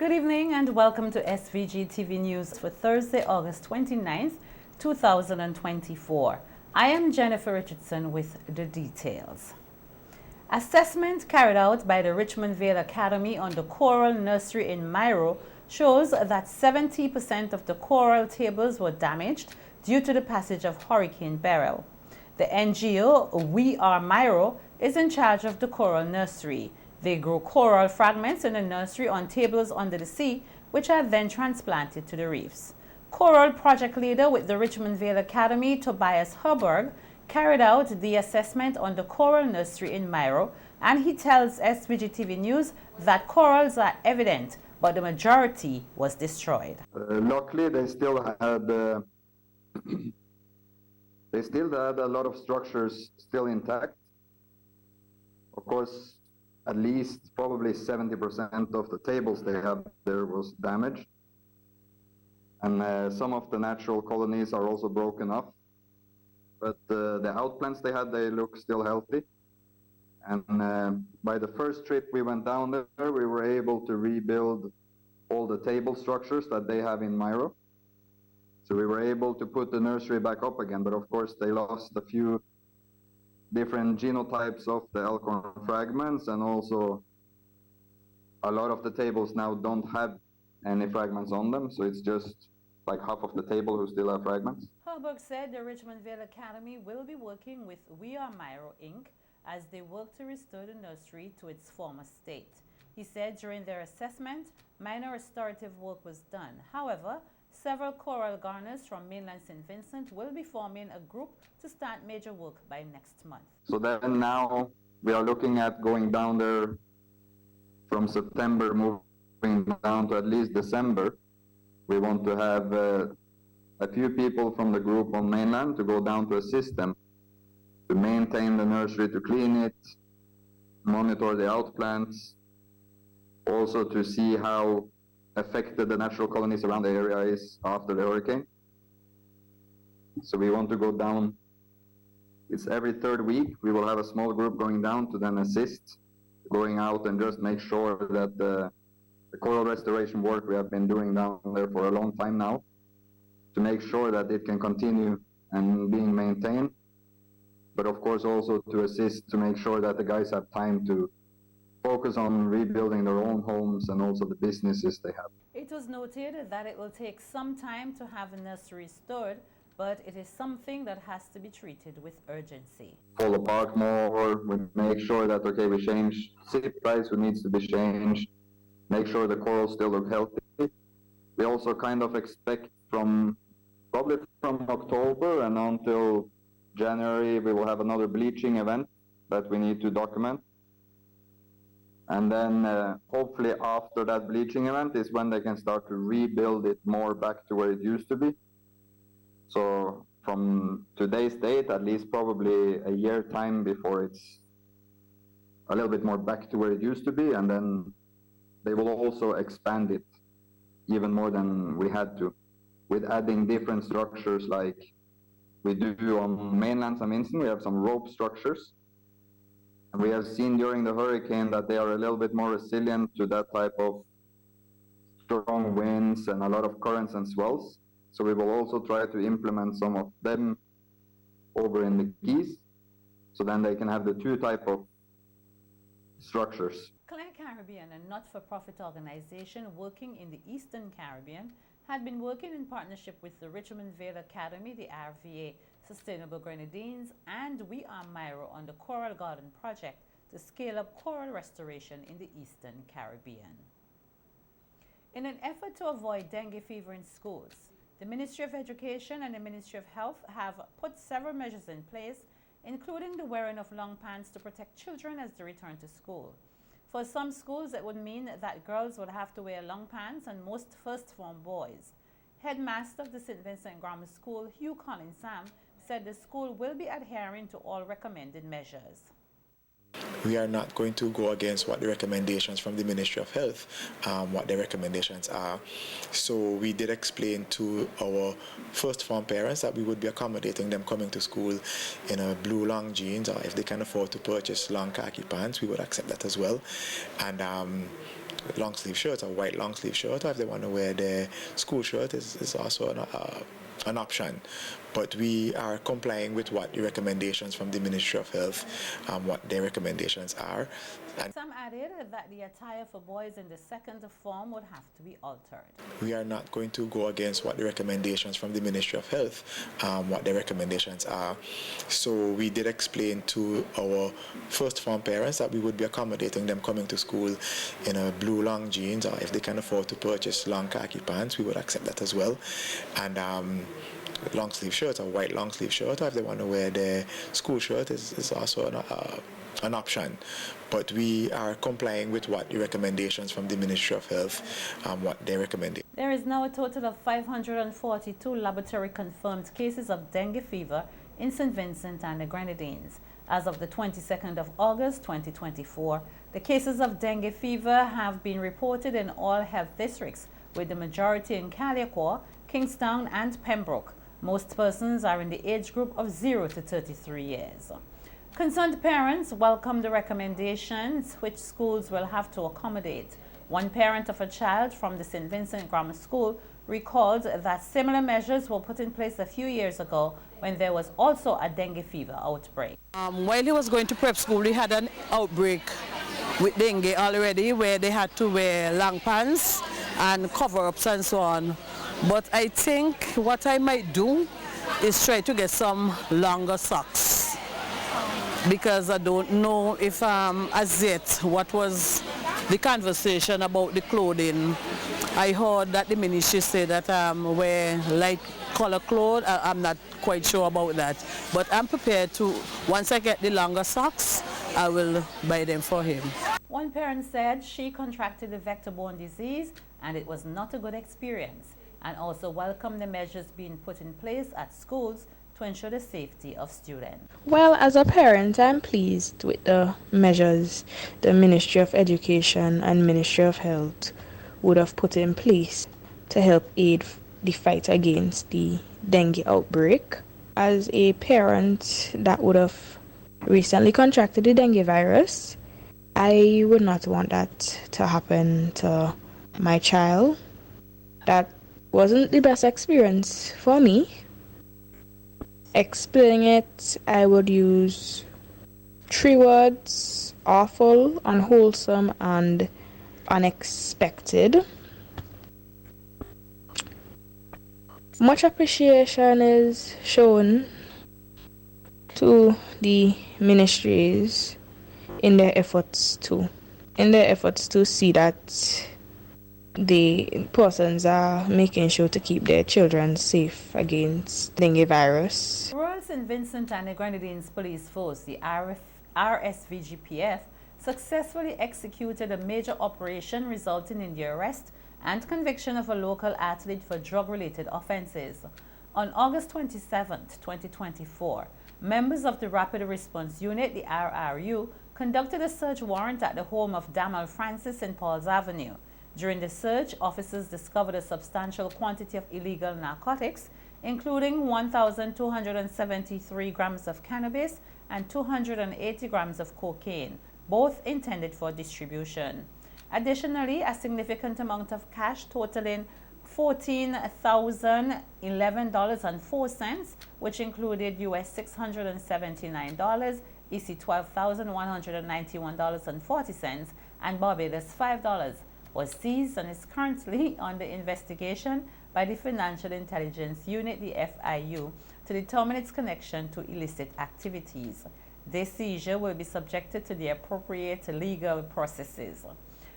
Good evening and welcome to SVG-TV News for Thursday, August 29th, 2024. I am Jennifer Richardson with the details. Assessment carried out by the Richmond Vale Academy on the Coral Nursery in Miro shows that 70% of the coral tables were damaged due to the passage of Hurricane Beryl. The NGO We Are Miro is in charge of the coral nursery. They grow coral fragments in the nursery on tables under the sea, which are then transplanted to the reefs. Coral project leader with the Richmond Vale Academy, Tobias Herberg, carried out the assessment on the coral nursery in Miro, and he tells SVGTV News that corals are evident, but the majority was destroyed. Luckily, they still had a lot of structures still intact. Of course, at least probably 70% of the tables they had there was damaged. And some of the natural colonies are also broken up. But the outplants they had, they look still healthy. And by the first trip we went down there, we were able to rebuild all the table structures that they have in Miro. So we were able to put the nursery back up again, but of course they lost a few different genotypes of the elkhorn fragments, and also a lot of the tables now don't have any fragments on them, so it's just like half of the table who still have fragments. Herberg said the Richmond Vale Academy will be working with We Are Miro Inc. as they work to restore the nursery to its former state. He said during their assessment, minor restorative work was done. However, several coral gardeners from mainland St. Vincent will be forming a group to start major work by next month. So then now we are looking at going down there from September, moving down to at least December. We want to have a few people from the group on mainland to go down to assist them to maintain the nursery, to clean it, monitor the outplants, also to see how affected the natural colonies around the area is after the hurricane. So we want to go down. It's every third week we will have a small group going down to then assist, going out and just make sure that the coral restoration work we have been doing down there for a long time now, to make sure that it can continue and being maintained, but of course also to assist to make sure that the guys have time to focus on rebuilding their own homes and also the businesses they have. It was noted that it will take some time to have the nursery restored, but it is something that has to be treated with urgency. Fall apart more, we make sure that, okay, we change SIP price, who needs to be changed, make sure the corals still look healthy. We also kind of expect probably from October and until January, we will have another bleaching event that we need to document. And then hopefully after that bleaching event is when they can start to rebuild it more back to where it used to be. So from today's date, at least probably a year time before it's a little bit more back to where it used to be. And then they will also expand it even more than we had to, with adding different structures like we do on mainland St. Vincent. We have some rope structures. And we have seen during the hurricane that they are a little bit more resilient to that type of strong winds and a lot of currents and swells. So we will also try to implement some of them over in the Keys, so then they can have the two type of structures. Clare Caribbean, a not-for-profit organization working in the Eastern Caribbean, had been working in partnership with the Richmond Vale Academy, the RVA, Sustainable Grenadines, and We Are Miro on the Coral Garden project to scale up coral restoration in the Eastern Caribbean. In an effort to avoid dengue fever in schools, the Ministry of Education and the Ministry of Health have put several measures in place, including the wearing of long pants to protect children as they return to school. For some schools, it would mean that girls would have to wear long pants and most first-form boys. Headmaster of the St. Vincent Grammar School, Hugh Collins Sam, said the school will be adhering to all recommended measures. We are not going to go against what the recommendations from the Ministry of Health, what their recommendations are. So we did explain to our first form parents that we would be accommodating them coming to school in a blue long jeans, or if they can afford to purchase long khaki pants, we would accept that as well. And long sleeve shirt, a white long sleeve shirt, or if they want to wear their school shirt, is also an option. But we are complying with what the recommendations from the Ministry of Health, what their recommendations are. And some added that the attire for boys in the second form would have to be altered. we are not going to go against what the recommendations from the Ministry of Health, what their recommendations are. So we did explain to our first form parents that we would be accommodating them coming to school in a blue long jeans, or if they can afford to purchase long khaki pants, we would accept that as well. And long sleeve shirt, a white long sleeve shirt, or if they want to wear their school shirt, is also an option. But we are complying with what the recommendations from the Ministry of Health, what they recommend. There is now a total of 542 laboratory confirmed cases of dengue fever in St. Vincent and the Grenadines. As of the 22nd of August 2024, the cases of dengue fever have been reported in all health districts, with the majority in Caliacor, Kingstown and Pembroke. Most persons are in the age group of 0 to 33 years. Concerned parents welcome the recommendations which schools will have to accommodate. One parent of a child from the St. Vincent Grammar School recalled that similar measures were put in place a few years ago when there was also a dengue fever outbreak. While he was going to prep school, he had an outbreak with dengue already, where they had to wear long pants and cover-ups and so on. But I think what I might do is try to get some longer socks, because I don't know if as yet what was the conversation about the clothing. I heard that the ministry said that wear light color clothes. I'm not quite sure about that, but I'm prepared to, once I get the longer socks, I will buy them for him. One parent said she contracted the vector-borne disease and it was not a good experience, and also welcomed the measures being put in place at schools to ensure the safety of students. Well, as a parent, I'm pleased with the measures the Ministry of Education and Ministry of Health would have put in place to help aid the fight against the dengue outbreak. As a parent that would have recently contracted the dengue virus, I would not want that to happen to my child. That wasn't the best experience for me. Explaining it, I would use 3 words: awful, unwholesome, and unexpected. Much appreciation is shown to the ministries in their efforts to see that the persons are making sure to keep their children safe against dengue virus. Royal St. Vincent and the Grenadines Police Force, the RSVGPF, successfully executed a major operation resulting in the arrest and conviction of a local athlete for drug-related offenses. On August 27, 2024, members of the Rapid Response Unit, the RRU, conducted a search warrant at the home of Damal Francis in Paul's Avenue. During the search, officers discovered a substantial quantity of illegal narcotics, including 1,273 grams of cannabis and 280 grams of cocaine, both intended for distribution. Additionally, a significant amount of cash totaling $14,011.04, which included US $679, EC $12,191.40, and Barbados $5, was seized and is currently under investigation by the Financial Intelligence Unit, the FIU, to determine its connection to illicit activities. This seizure will be subjected to the appropriate legal processes.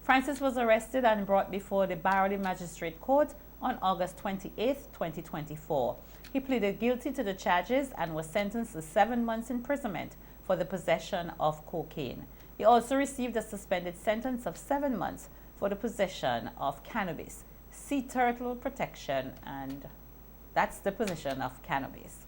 Francis was arrested and brought before the Barody Magistrate Court on August 28, 2024. He pleaded guilty to the charges and was sentenced to 7 months imprisonment for the possession of cocaine. He also received a suspended sentence of 7 months for the possession of cannabis. Sea turtle protection, and that's the possession of cannabis.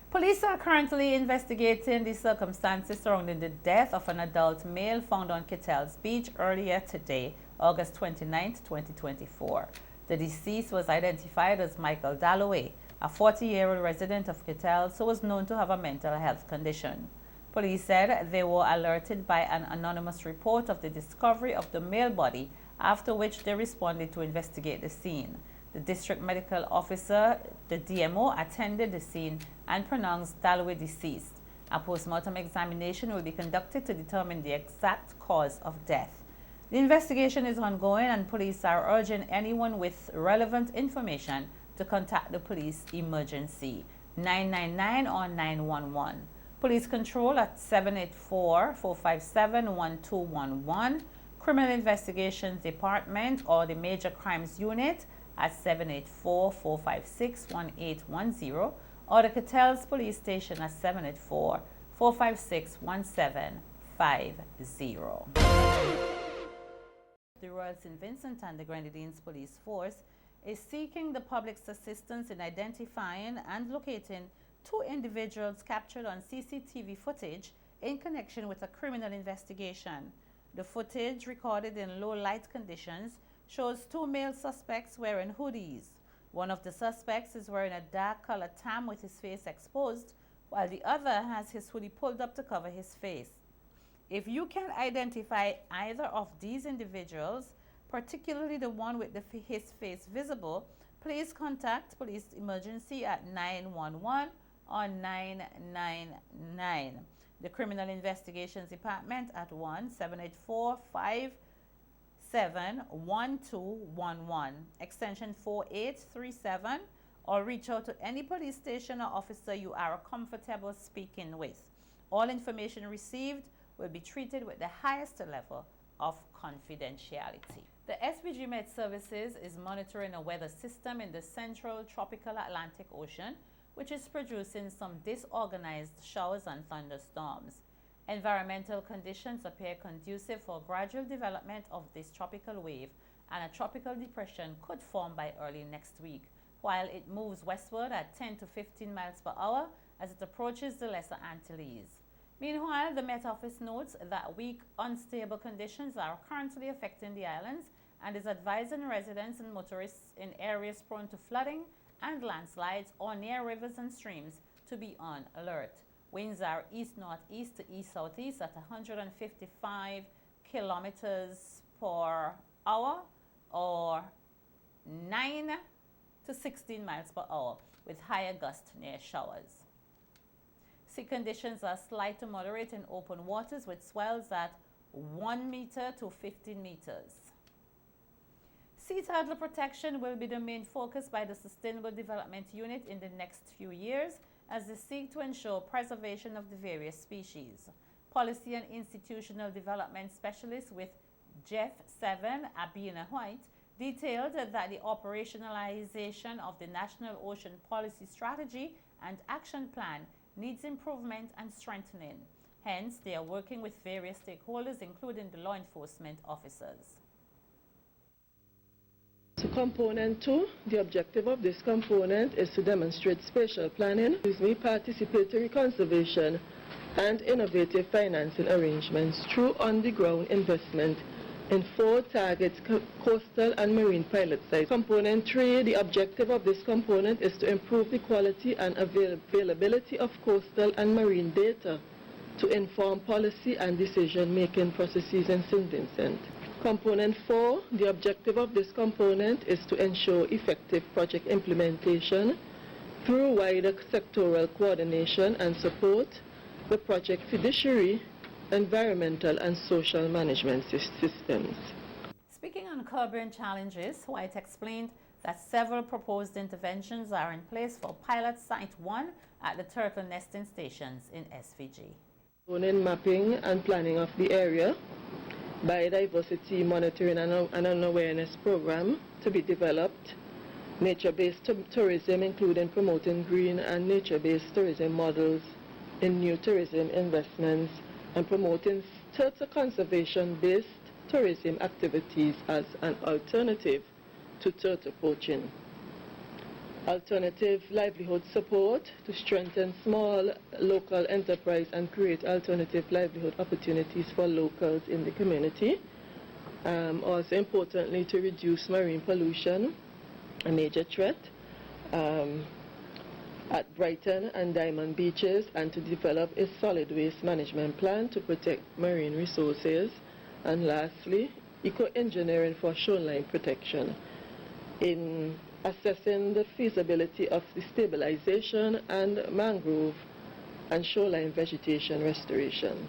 Police are currently investigating the circumstances surrounding the death of an adult male found on Kettle's Beach earlier today, August 29, 2024. The deceased was identified as Michael Dalloway, a 40-year-old resident of Kettle's who was known to have a mental health condition. Police said they were alerted by an anonymous report of the discovery of the male body, after which they responded to investigate the scene. The district medical officer, the DMO, attended the scene and pronounced Dalwe deceased. A post-mortem examination will be conducted to determine the exact cause of death. The investigation is ongoing and police are urging anyone with relevant information to contact the police emergency 999 or 911. Police control at 784-457-1211. Criminal Investigations Department or the Major Crimes Unit at 784-456-1810 or the Cattell's Police Station at 784-456-1750. The Royal St. Vincent and the Grenadines Police Force is seeking the public's assistance in identifying and locating 2 individuals captured on CCTV footage in connection with a criminal investigation. The footage, recorded in low light conditions, shows 2 male suspects wearing hoodies. One of the suspects is wearing a dark-colored tam with his face exposed, while the other has his hoodie pulled up to cover his face. If you can identify either of these individuals, particularly the one with his face visible, please contact police emergency at 911 or 999. The Criminal Investigations Department at 1-784-557-1211, extension 4837, or reach out to any police station or officer you are comfortable speaking with. All information received will be treated with the highest level of confidentiality. The SVG Met Services is monitoring a weather system in the central tropical Atlantic Ocean, which is producing some disorganized showers and thunderstorms. Environmental conditions appear conducive for gradual development of this tropical wave, and a tropical depression could form by early next week, while it moves westward at 10 to 15 miles per hour as it approaches the Lesser Antilles. Meanwhile, the Met Office notes that weak, unstable conditions are currently affecting the islands and is advising residents and motorists in areas prone to flooding and landslides or near rivers and streams to be on alert. Winds are east-northeast to east-southeast at 155 kilometers per hour or 9 to 16 miles per hour, with higher gusts near showers. Sea conditions are slight to moderate in open waters with swells at 1 meter to 15 meters. Sea turtle protection will be the main focus by the Sustainable Development Unit in the next few years as they seek to ensure preservation of the various species. Policy and Institutional Development Specialist with Jeff 7, Abina White, detailed that the operationalization of the National Ocean Policy Strategy and Action Plan needs improvement and strengthening. Hence, they are working with various stakeholders, including the law enforcement officers. So component 2, the objective of this component is to demonstrate spatial planning, participatory conservation, and innovative financing arrangements through on-the-ground investment in 4 targets, coastal and marine pilot sites. Component 3, the objective of this component is to improve the quality and availability of coastal and marine data to inform policy and decision-making processes in St. Vincent. Component 4, the objective of this component is to ensure effective project implementation through wider sectoral coordination and support the project fiduciary, environmental and social management systems. Speaking on curbing challenges, White explained that several proposed interventions are in place for pilot site 1 at the turtle nesting stations in SVG. In mapping and planning of the area, biodiversity monitoring and an awareness program to be developed, nature-based tourism including promoting green and nature-based tourism models in new tourism investments, and promoting turtle conservation-based tourism activities as an alternative to turtle poaching. Alternative livelihood support to strengthen small local enterprise and create alternative livelihood opportunities for locals in the community. Also importantly, to reduce marine pollution, a major threat. at Brighton and Diamond beaches, and to develop a solid waste management plan to protect marine resources. And lastly, eco-engineering for shoreline protection in assessing the feasibility of the stabilization and mangrove and shoreline vegetation restoration.